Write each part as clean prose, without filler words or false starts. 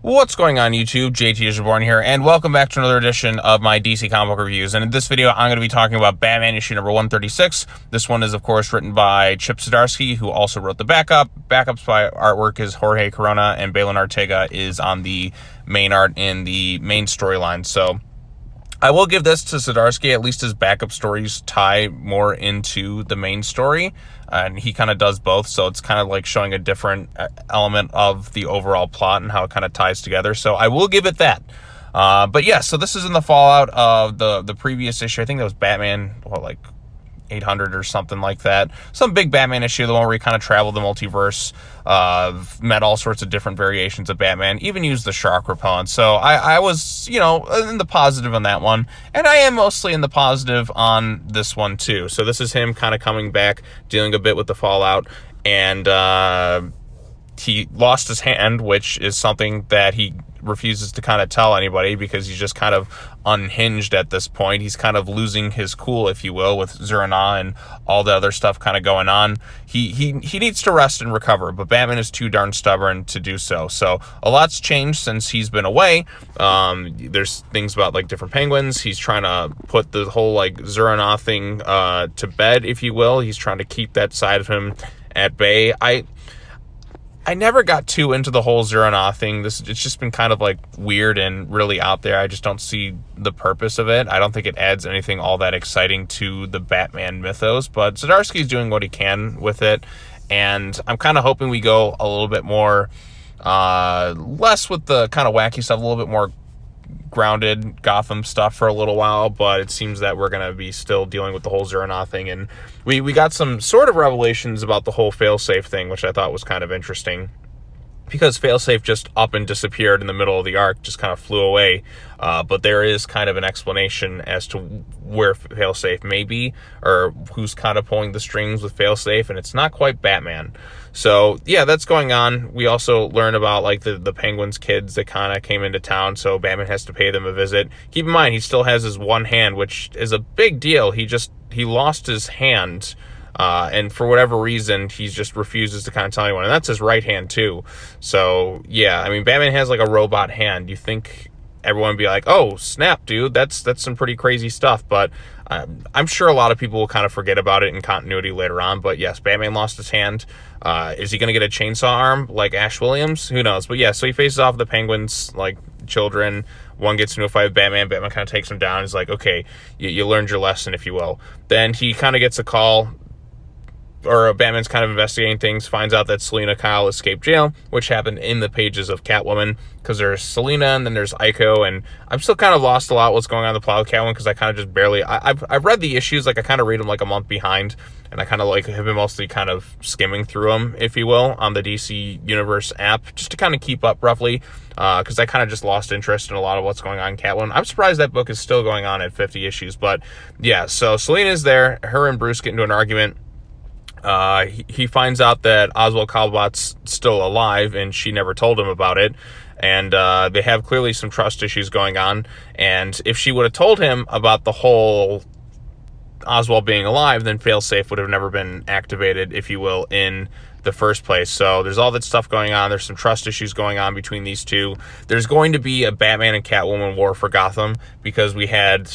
What's going on YouTube? JT is Reborn here, and welcome back to another edition of my DC comic book reviews. And in this video, I'm going to be talking about Batman issue number 136. This one is, of course, written by Chip Zdarsky, who also wrote the backup. Backups by artwork is Jorge Corona, and Balin Ortega is on the main art in the main storyline. So I will give this to Zdarsky. At least his backup stories tie more into the main story, and he kind of does both, so it's kind of like showing a different element of the overall plot and how it kind of ties together. So I will give it that. But yeah, so this is in the fallout of the previous issue. I think that was Batman, like 800 or something like that. Some big Batman issue, the one where he kind of traveled the multiverse, met all sorts of different variations of Batman, even used the shark repellent. So I was, in the positive on that one, and I am mostly in the positive on this one too. So this is him kind of coming back, dealing a bit with the fallout, and he lost his hand, which is something that he refuses to kind of tell anybody because he's just kind of unhinged at this point. He's kind of losing his cool, if you will, with Zur-En-Arrh and all the other stuff kind of going on. He needs to rest and recover, but Batman is too darn stubborn to do so. So a lot's changed since he's been away. There's things about like different penguins. He's trying to put the whole like Zur-En-Arrh thing to bed, if you will. He's trying to keep that side of him at bay. I never got too into the whole Zur-En-Arrh thing. It's just been kind of like weird and really out there. I just don't see the purpose of it. I don't think it adds anything all that exciting to the Batman mythos, but Zdarsky's doing what he can with it, and I'm kind of hoping we go a little bit more, less with the kind of wacky stuff, a little bit more grounded Gotham stuff for a little while, but it seems that we're going to be still dealing with the whole Zur-En-Arrh thing, and we got some sort of revelations about the whole Failsafe thing, which I thought was kind of interesting, because Failsafe just up and disappeared in the middle of the arc, just kind of flew away, but there is kind of an explanation as to where Failsafe may be, or who's kind of pulling the strings with Failsafe, and it's not quite Batman. So yeah, that's going on. We also learn about like the Penguin's kids that kind of came into town, so Batman has to pay them a visit. Keep in mind, he still has his one hand, which is a big deal. He lost his hand, and for whatever reason, he just refuses to kind of tell anyone, and that's his right hand too. So yeah, I mean, Batman has like a robot hand. You think everyone would be like, oh snap, dude, that's some pretty crazy stuff, but I'm sure a lot of people will kind of forget about it in continuity later on. But yes, Batman lost his hand. Is he going to get a chainsaw arm like Ash Williams? Who knows? But yeah, so he faces off the Penguins, like children. One gets into a fight with Batman. Batman kind of takes him down. He's like, okay, you learned your lesson, if you will. Then he kind of gets a call, or Batman's kind of investigating things, finds out that Selina Kyle escaped jail, which happened in the pages of Catwoman, because there's Selina and then there's Ico, and I'm still kind of lost a lot what's going on in the plot with Catwoman, because I kind of just barely, I've read the issues, like I kind of read them like a month behind, and I kind of like have been mostly kind of skimming through them, if you will, on the DC Universe app, just to kind of keep up roughly, because I kind of just lost interest in a lot of what's going on in Catwoman. I'm surprised that book is still going on at 50 issues, but yeah, so Selina's there, her and Bruce get into an argument. He finds out that Oswald Cobblepot's still alive, and she never told him about it, and they have clearly some trust issues going on, and if she would have told him about the whole Oswald being alive, then Failsafe would have never been activated, if you will, in the first place. So there's all that stuff going on. There's some trust issues going on between these two. There's going to be a Batman and Catwoman war for Gotham, because we had,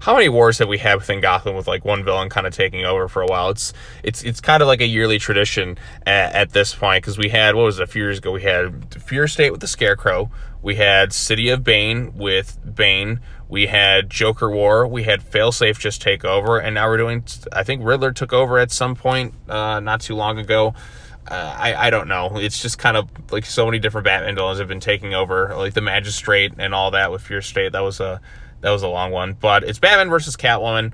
how many wars have we had within Gotham with like one villain kind of taking over for a while? It's kind of like a yearly tradition at this point, because we had, what was it, a few years ago, we had Fear State with the Scarecrow, we had City of Bane with Bane, we had Joker War, we had Failsafe just take over, and now we're doing, I think Riddler took over at some point not too long ago. I don't know. It's just kind of like so many different Batman villains have been taking over, like the Magistrate and all that with Fear State. That was a long one, but it's Batman versus Catwoman.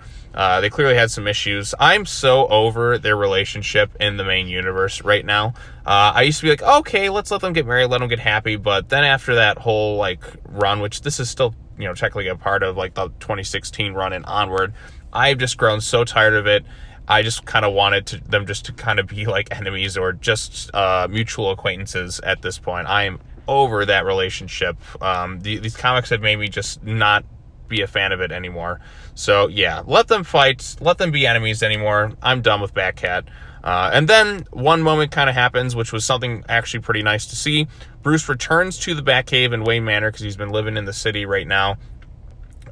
They clearly had some issues. I'm so over their relationship in the main universe right now. I used to be like, okay, let's let them get married, let them get happy, but then after that whole like run, which this is still, technically a part of like the 2016 run and onward, I've just grown so tired of it. I just kind of wanted them just to kind of be like enemies or just mutual acquaintances at this point. I am over that relationship. These comics have made me just not be a fan of it anymore. So yeah, let them fight, let them be enemies anymore. I'm done with Batcat. And then one moment kind of happens, which was something actually pretty nice to see. Bruce returns to the Batcave in Wayne Manor because he's been living in the city right now.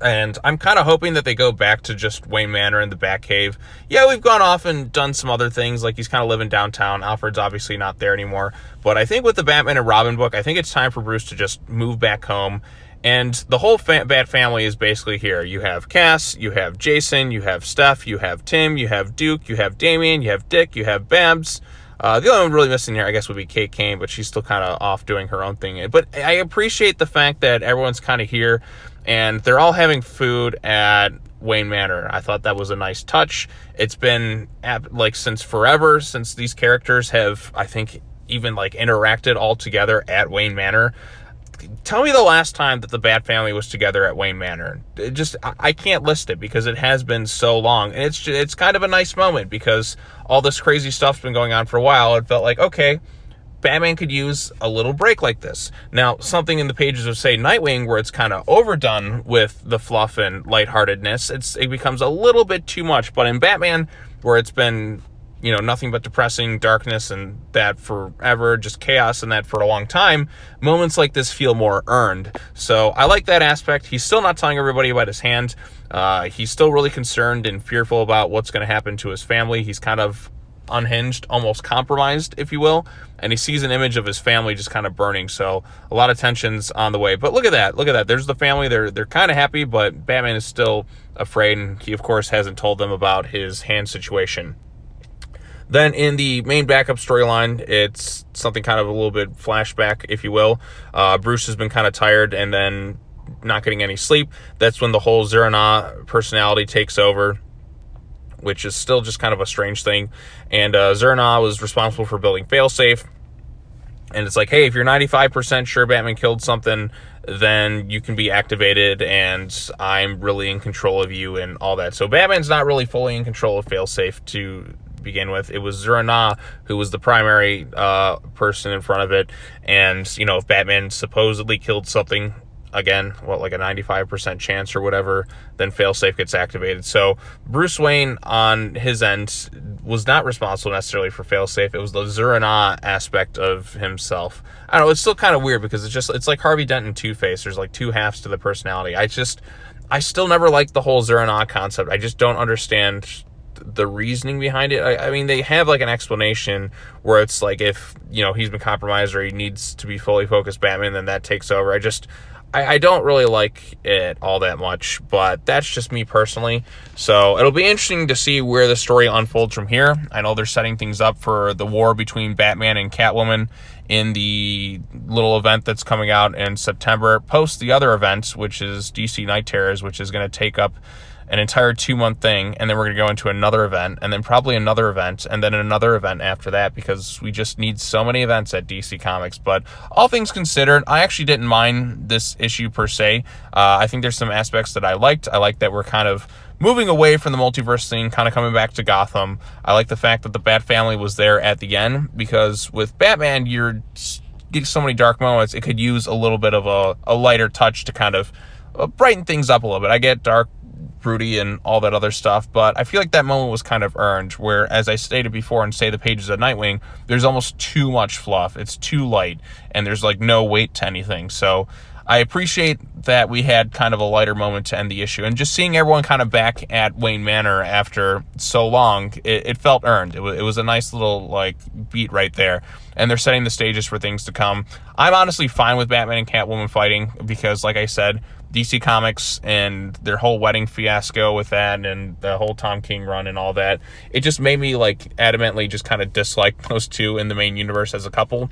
And I'm kind of hoping that they go back to just Wayne Manor and the Batcave. Yeah, we've gone off and done some other things, like he's kind of living downtown. Alfred's obviously not there anymore. But I think with the Batman and Robin book, I think it's time for Bruce to just move back home. And the whole Bat family is basically here. You have Cass, you have Jason, you have Steph, you have Tim, you have Duke, you have Damian, you have Dick, you have Babs. The only one really missing here, I guess, would be Kate Kane, but she's still kind of off doing her own thing. But I appreciate the fact that everyone's kind of here, and they're all having food at Wayne Manor. I thought that was a nice touch. It's been, like, since forever, since these characters have, I think, even, like, interacted all together at Wayne Manor. Tell me the last time that the Bat family was together at Wayne Manor. I can't list it because it has been so long. And it's kind of a nice moment because all this crazy stuff's been going on for a while. It felt like, okay, Batman could use a little break like this. Now, something in the pages of, say, Nightwing, where it's kind of overdone with the fluff and lightheartedness, it becomes a little bit too much. But in Batman, where it's been, you know, nothing but depressing darkness and that forever, just chaos and that for a long time, moments like this feel more earned. So I like that aspect. He's still not telling everybody about his hand. He's still really concerned and fearful about what's going to happen to his family. He's kind of unhinged, almost compromised, if you will, and he sees an image of his family just kind of burning. So a lot of tensions on the way. But look at that. There's the family. They're kind of happy, but Batman is still afraid, and he of course hasn't told them about his hand situation. Then in the main backup storyline, it's something kind of a little bit flashback, if you will. Bruce has been kind of tired and then not getting any sleep. That's when the whole Zur-En-Arrh personality takes over, which is still just kind of a strange thing. And Zur-En-Arrh was responsible for building Failsafe. And it's like, hey, if you're 95% sure Batman killed something, then you can be activated, and I'm really in control of you and all that. So Batman's not really fully in control of Failsafe to begin with. It was Zur-En-Arrh who was the primary person in front of it. And, you know, if Batman supposedly killed something, again, like a 95% chance or whatever, then Failsafe gets activated. So Bruce Wayne on his end was not responsible necessarily for Failsafe. It was the Zur-En-Arrh aspect of himself. I don't know, it's still kind of weird because it's like Harvey Dent and Two-Face. There's like two halves to the personality. I still never liked the whole Zur-En-Arrh concept. I just don't understand the reasoning behind it. I mean, they have like an explanation where it's like, if, you know, he's been compromised or he needs to be fully focused Batman, then that takes over. I don't really like it all that much, but that's just me personally. So it'll be interesting to see where the story unfolds from here. I know they're setting things up for the war between Batman and Catwoman in the little event that's coming out in September, post the other event, which is DC Night Terrors, which is going to take up an entire 2-month thing, and then we're going to go into another event, and then probably another event, and then another event after that, because we just need so many events at DC Comics. But all things considered, I actually didn't mind this issue per se. I think there's some aspects that I liked. I like that we're kind of moving away from the multiverse thing, kind of coming back to Gotham. I like the fact that the Bat family was there at the end, because with Batman, you're getting so many dark moments, it could use a little bit of a lighter touch to kind of brighten things up a little bit. I get dark, broody, and all that other stuff, but I feel like that moment was kind of earned, where, as I stated before in, say, the pages of Nightwing, there's almost too much fluff. It's too light, and there's like no weight to anything. So I appreciate that we had kind of a lighter moment to end the issue, and just seeing everyone kind of back at Wayne Manor after so long, it felt earned. It was a nice little like beat right there, and they're setting the stages for things to come. I'm honestly fine with Batman and Catwoman fighting, because, like I said, DC Comics and their whole wedding fiasco with that, and the whole Tom King run and all that, it just made me like adamantly just kind of dislike those two in the main universe as a couple.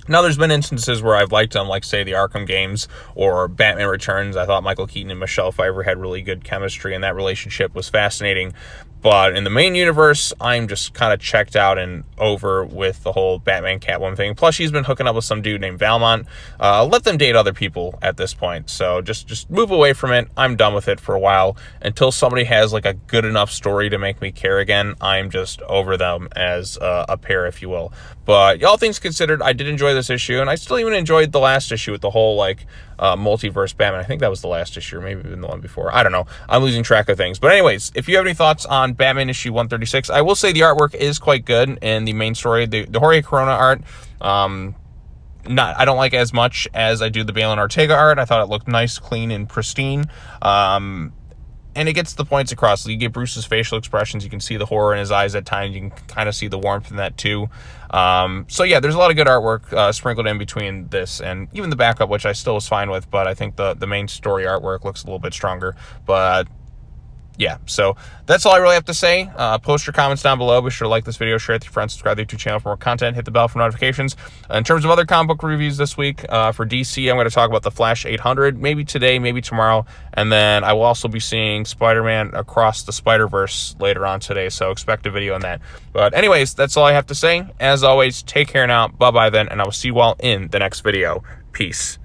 Now, there's been instances where I've liked them, like, say, the Arkham games or Batman Returns. I thought Michael Keaton and Michelle Pfeiffer had really good chemistry, and that relationship was fascinating. But in the main universe, I'm just kind of checked out and over with the whole Batman Catwoman thing. Plus, she's been hooking up with some dude named Valmont. Let them date other people at this point. So just move away from it. I'm done with it for a while. Until somebody has like a good enough story to make me care again, I'm just over them as a pair, if you will. But all things considered, I did enjoy this issue, and I still even enjoyed the last issue with the whole like multiverse Batman. I think that was the last issue, or maybe even the one before. I don't know. I'm losing track of things. But anyways, if you have any thoughts on Batman issue 136. I will say the artwork is quite good in the main story. The Jorge Corona art, I don't like as much as I do the Bale and Ortega art. I thought it looked nice, clean, and pristine. And it gets the points across. You get Bruce's facial expressions. You can see the horror in his eyes at times. You can kind of see the warmth in that too. So yeah, there's a lot of good artwork sprinkled in between this and even the backup, which I still was fine with, but I think the main story artwork looks a little bit stronger. But yeah, so that's all I really have to say. Post your comments down below. Be sure to like this video, share it with your friends, subscribe to the YouTube channel for more content, hit the bell for notifications. In terms of other comic book reviews this week, for DC, I'm going to talk about the Flash 800, maybe today, maybe tomorrow, and then I will also be seeing Spider-Man Across the Spider-Verse later on today, so expect a video on that. But anyways, that's all I have to say. As always, take care now, bye-bye then, and I will see you all in the next video. Peace.